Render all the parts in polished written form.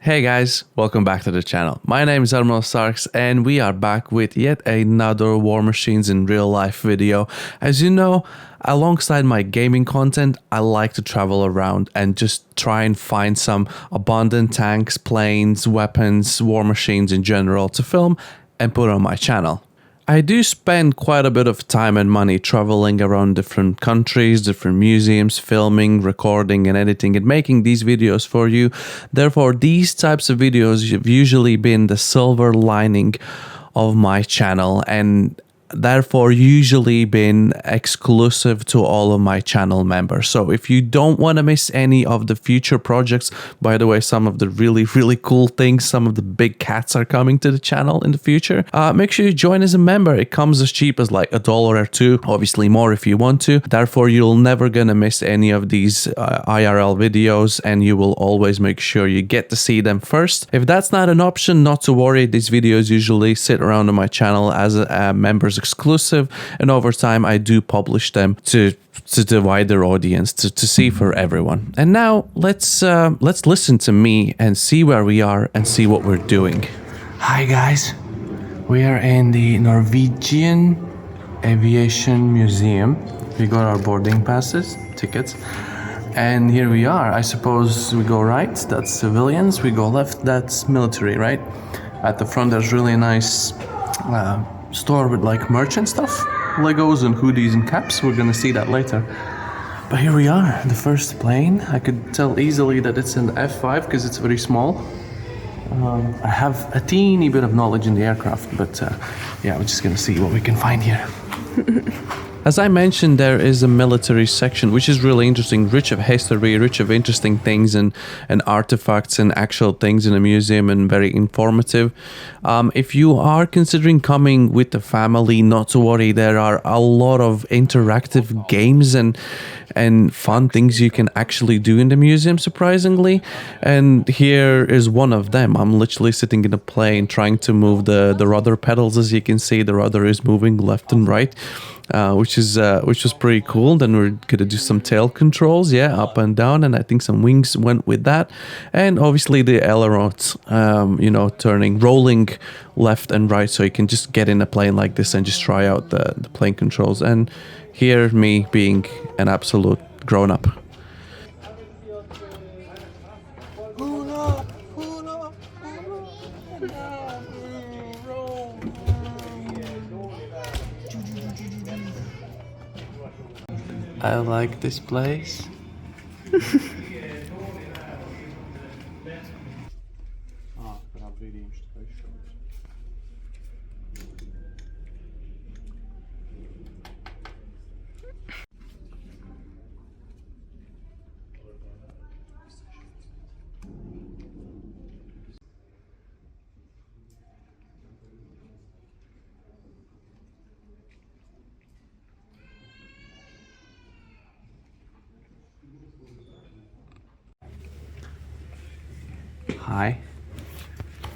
Hey guys, welcome back to the channel. My name is Admiral and we are back with yet another War Machines in Real Life video. As you know, alongside my gaming content, I like to travel around and just try and find some abundant tanks, planes, weapons, war machines in general to film and put on my channel. I do spend quite a bit of time and money traveling around different countries, different museums, filming, recording and editing and making these videos for you. Therefore, these types of videos have usually been the silver lining of my channel and therefore usually been exclusive to all of my channel members. So if you don't want to miss any of the future projects, by the way, some of the really cool things, some of the big cats are coming to the channel in the future, make sure you join as a member. It comes as cheap as like $1 or $2, obviously more if you want to. Therefore, you'll never gonna miss any of these IRL videos and you will always make sure you get to see them first. If that's not an option, not to worry. These videos usually sit around on my channel as a members exclusive, and over time I do publish them to the wider audience to see for everyone. And now let's listen to me and see where we are and see what we're doing. Hi guys, we are in the Norwegian Aviation Museum. We got our boarding passes, tickets, and here we are. I suppose we go right, that's civilians, we go left, that's military, right? At the front there's really nice store with like merchant stuff, Legos and hoodies and caps. We're gonna see that later. But here we are, the first plane. I could tell easily that it's an F5 because it's very small. I have a teeny bit of knowledge in the aircraft, but yeah, we're just gonna see what we can find here. As I mentioned, there is a military section, which is really interesting, rich of history, rich of interesting things and artifacts and actual things in a museum, and very informative. If you are considering coming with the family, not to worry, there are a lot of interactive games and fun things you can actually do in the museum, surprisingly. And here is one of them. I'm literally sitting in a plane trying to move the rudder pedals. As you can see, the rudder is moving left and right. Which was pretty cool. Then we're gonna do some tail controls, yeah, up and down, and I think some wings went with that, and obviously the ailerons, rolling left and right, so you can just get in a plane like this and just try out the plane controls. And here, me being an absolute grown-up. I like this place. Hi,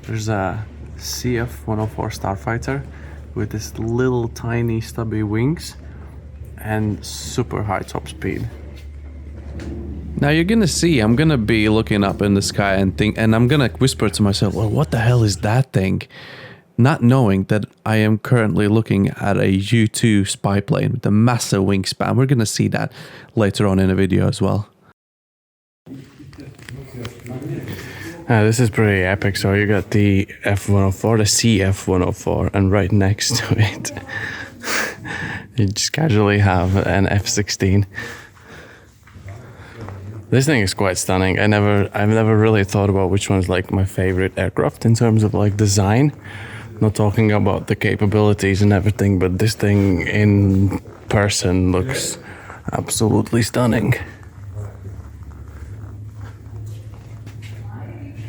there's a CF-104 Starfighter with this little tiny stubby wings and super high top speed. Now you're gonna see, I'm gonna be looking up in the sky and I'm gonna whisper to myself, well, what the hell is that thing? Not knowing that I am currently looking at a U-2 spy plane with a massive wingspan. We're gonna see that later on in the video as well. This is pretty epic. So you got the F-104, the CF-104, and right next to it, you just casually have an F-16. This thing is quite stunning. I've never really thought about which one's like my favorite aircraft in terms of like design. Not talking about the capabilities and everything, but this thing in person looks absolutely stunning.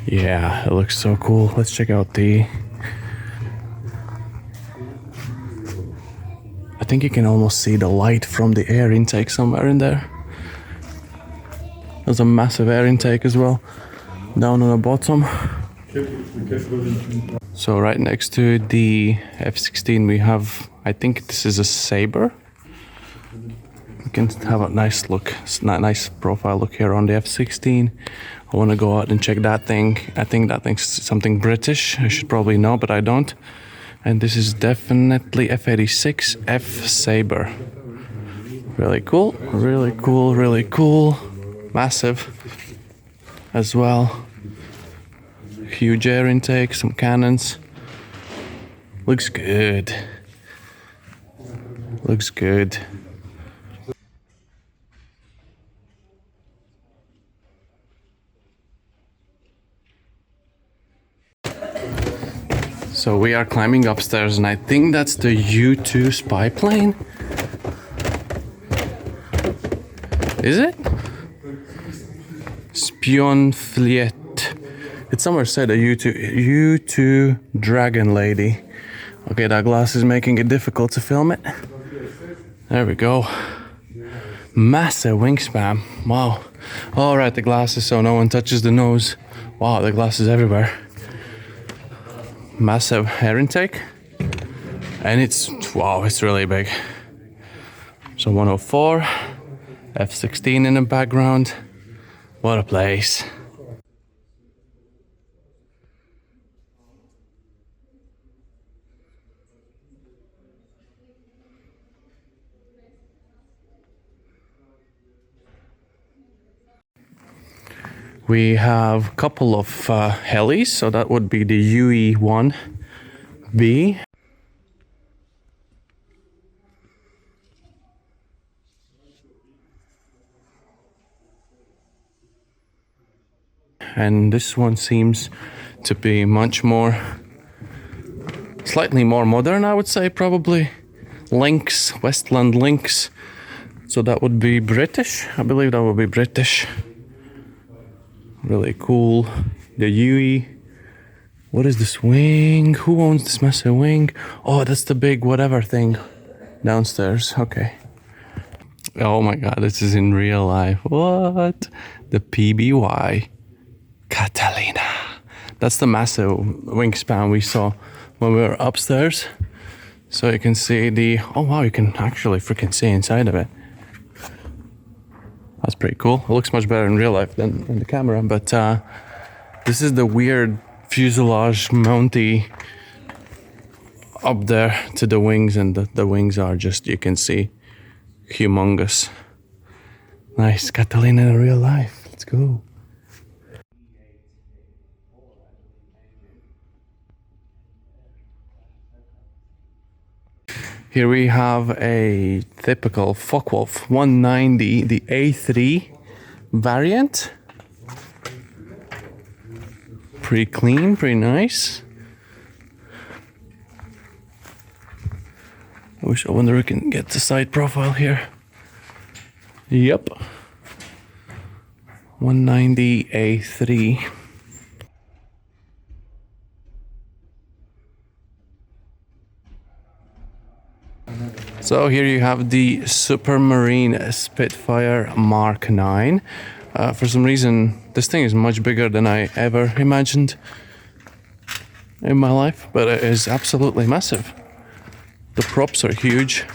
Yeah, it looks so cool. Let's check out the... I think you can almost see the light from the air intake somewhere in there. There's a massive air intake as well, down on the bottom. So right next to the F-16 we have, I think this is a Sabre. We can have a nice look, nice profile look here on the F-16. I want to go out and check that thing. I think that thing's something British. I should probably know, but I don't. And this is definitely F-86 F Sabre. Really cool, really cool, really cool. Massive as well. Huge air intake, some cannons. Looks good. Looks good. So we are climbing upstairs, and I think that's the U-2 spy plane. Is it? Spionfliet. It somewhere said a U2 Dragon Lady. Okay, that glass is making it difficult to film it. There we go. Massive wingspan. Wow. All right, the glasses so no one touches the nose. Wow, the glass is everywhere. Massive air intake. And it's, wow, it's really big. So 104, F-16 in the background. What a place. We have a couple of helis, so that would be the UE-1B. And this one seems to be much more, slightly more modern, I would say, probably. Lynx, Westland Lynx. So that would be British. I believe that would be British. Really cool. The UE. What is this wing? Who owns this massive wing? Oh, that's the big whatever thing downstairs. Okay. Oh my god, this is in real life. What? The PBY Catalina. That's the massive wingspan we saw when we were upstairs. So you can see the... Oh wow, you can actually freaking see inside of it. That's pretty cool. It looks much better in real life than in the camera, but this is the weird fuselage mounty up there to the wings, and the wings are just, you can see, humongous. Nice, Catalina in real life. Let's go. Here we have a typical Focke-Wulf 190, the A3 variant. Pretty clean, pretty nice. I wonder if we can get the side profile here. Yep. 190 A3. So here you have the Supermarine Spitfire Mark 9. For some reason, this thing is much bigger than I ever imagined in my life, but it is absolutely massive. The props are huge.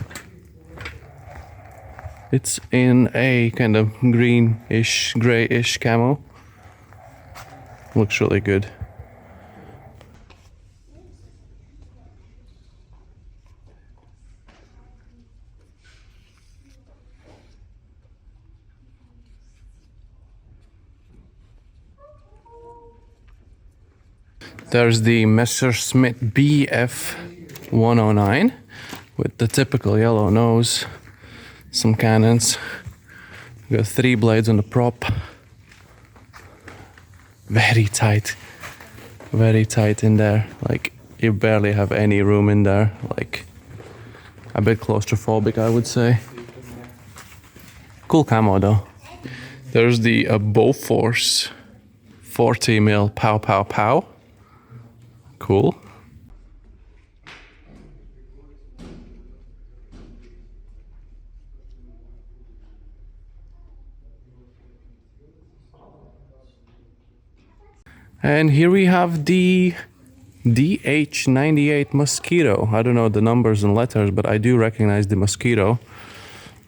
It's in a kind of greenish, grayish camo. Looks really good. There's the Messerschmitt Bf 109 with the typical yellow nose, some cannons. We got 3 blades on the prop. Very tight in there. Like, you barely have any room in there. Like, a bit claustrophobic, I would say. Cool camo though. There's the Bofors 40mm pow pow pow. Cool. And here we have the DH-98 Mosquito. I don't know the numbers and letters, but I do recognize the Mosquito.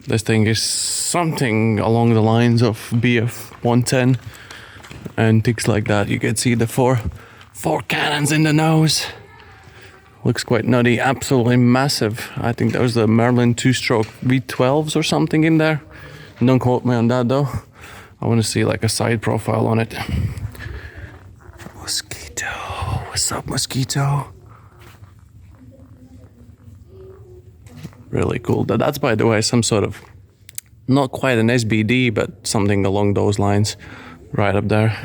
This thing is something along the lines of BF-110. and things like that. You can see the four cannons in the nose. Looks quite nutty, absolutely massive. I think there was the Merlin 2-stroke V12s or something in there. Don't quote me on that though. I want to see like a side profile on it. Mosquito, what's up, Mosquito? Really cool. That's, by the way, some sort of, not quite an SBD, but something along those lines, right up there.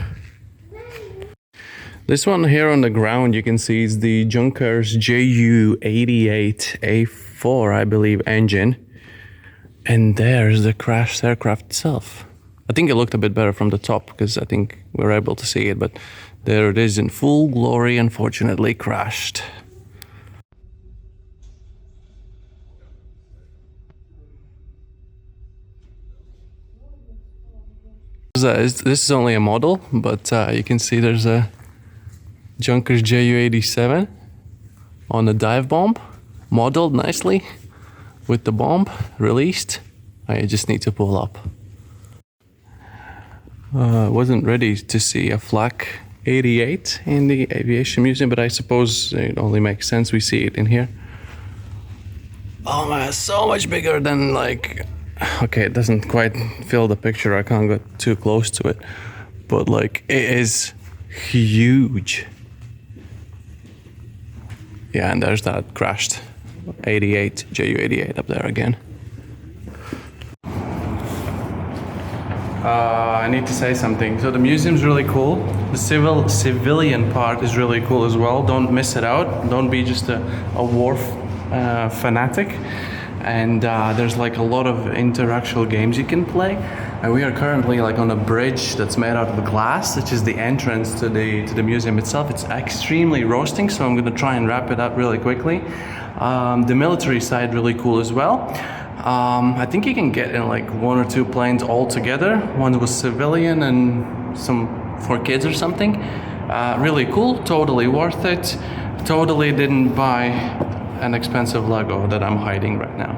This one here on the ground, you can see is the Junkers Ju-88A4, I believe, engine. And there's the crashed aircraft itself. I think it looked a bit better from the top because I think we were able to see it, but there it is in full glory, unfortunately crashed. This is only a model, but you can see there's a Junkers Ju-87 on a dive bomb, modeled nicely with the bomb released. I just need to pull up. Wasn't ready to see a Flak 88 in the Aviation Museum, but I suppose it only makes sense we see it in here. Oh man, so much bigger than like... Okay, it doesn't quite fill the picture, I can't get too close to it. But like, it is huge. Yeah, and there's that crashed 88, Ju-88 up there again. I need to say something. So the museum's really cool. The civilian part is really cool as well. Don't miss it out. Don't be just a war fanatic. And there's like a lot of interactual games you can play. And we are currently like on a bridge that's made out of glass, which is the entrance to the museum itself. It's extremely roasting, so I'm gonna try and wrap it up really quickly. The military side really cool as well. I think you can get in like 1 or 2 planes all together. One was civilian and some for kids or something. Really cool, totally worth it. Totally didn't buy an expensive Lego that I'm hiding right now.